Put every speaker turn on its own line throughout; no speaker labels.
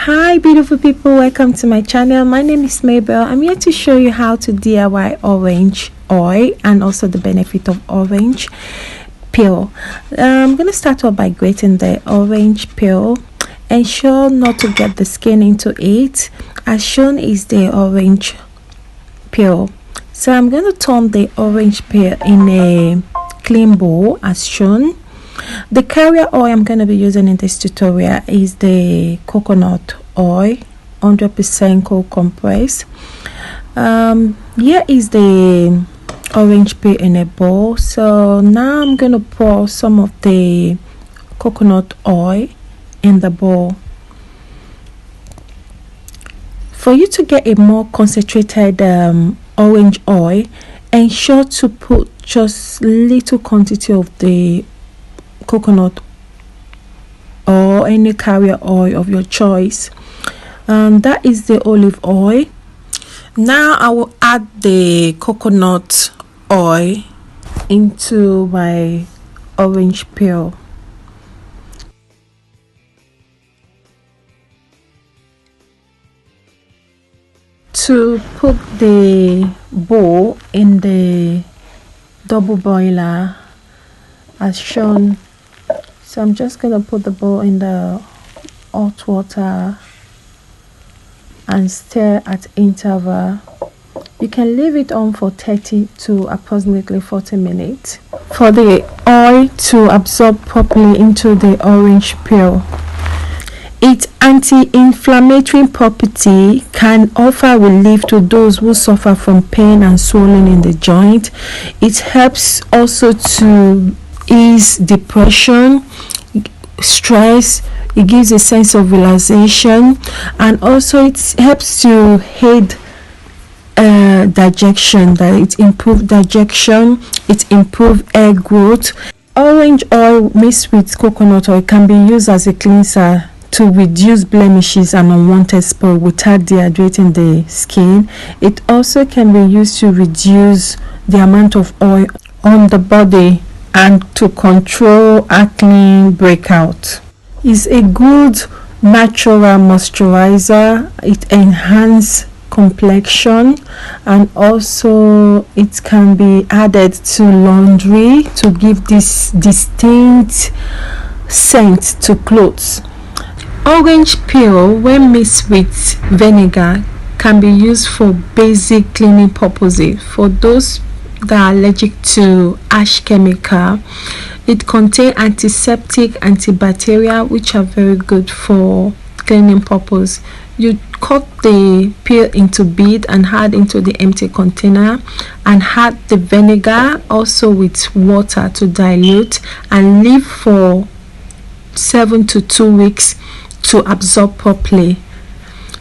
Hi beautiful people, welcome to my channel. My name is Mabel. I'm here to show you how to DIY orange oil and also the benefit of orange peel. I'm going to start off by grating the orange peel. Ensure not to get the skin into it. As shown is the orange peel. So I'm going to turn the orange peel in a clean bowl as shown. The carrier oil I'm going to be using in this tutorial is the coconut oil, 100% cold compress. Here is the orange peel in a bowl. So now I'm going to pour some of the coconut oil in the bowl. For you to get a more concentrated orange oil, ensure to put just little quantity of the coconut or any carrier oil of your choice. That is the olive oil. Now I will add the coconut oil into my orange peel. To put the bowl in the double boiler as shown. So I'm just going to put the bowl in the hot water and stir at interval. You can leave it on for 30 to approximately 40 minutes for the oil to absorb properly into the orange peel. Its anti-inflammatory property can offer relief to those who suffer from pain and swelling in the joint. It helps also to ease depression, stress. It gives a sense of relaxation, and also it helps to aid digestion. That it improves digestion, it improves hair growth. Orange oil mixed with coconut oil can be used as a cleanser to reduce blemishes and unwanted spots without dehydrating the skin. It also can be used to reduce the amount of oil on the body and to control acne breakout. It's a good natural moisturizer. It enhances complexion, and also it can be added to laundry to give this distinct scent to clothes. Orange peel, when mixed with vinegar, can be used for basic cleaning purposes. For those that are allergic to ash chemical, it contains antiseptic, antibacterial, which are very good for cleaning purpose. You cut the peel into bits and add into the empty container, and add the vinegar also with water to dilute, and leave for 7 to 2 weeks to absorb properly.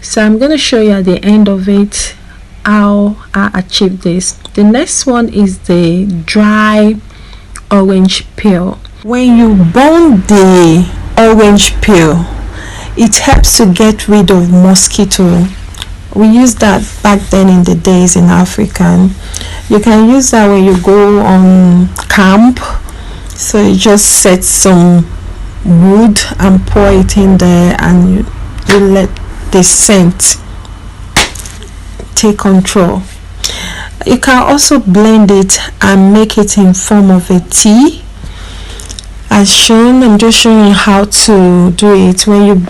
So I'm going to show you at the end of it how I achieve this. The next one is the dry orange peel. When you burn the orange peel, it helps to get rid of mosquito. We used that back then in the days in Africa. You can use that when you go on camp. So you just set some wood and pour it in there, and you let the scent take control. You can also blend it and make it in form of a tea as shown. I'm just showing you how to do it. When you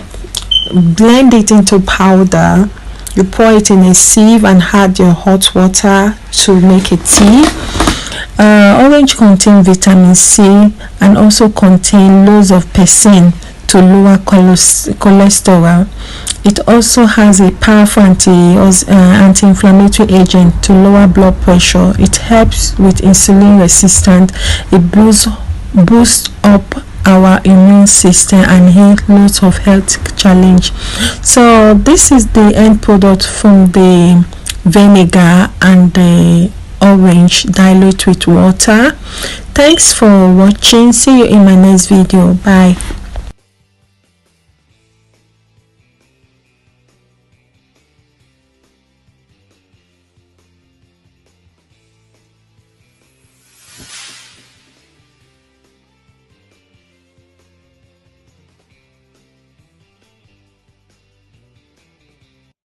blend it into powder, you pour it in a sieve and add your hot water to make a tea. Orange contains vitamin C and also contain loads of PECINS to lower cholesterol. It also has a powerful anti-inflammatory agent to lower blood pressure. It helps with insulin resistance. It boosts up our immune system and heals lots of health challenge. So this is the end product from the vinegar and the orange dilute with water. Thanks for watching. See you in my next video. Bye.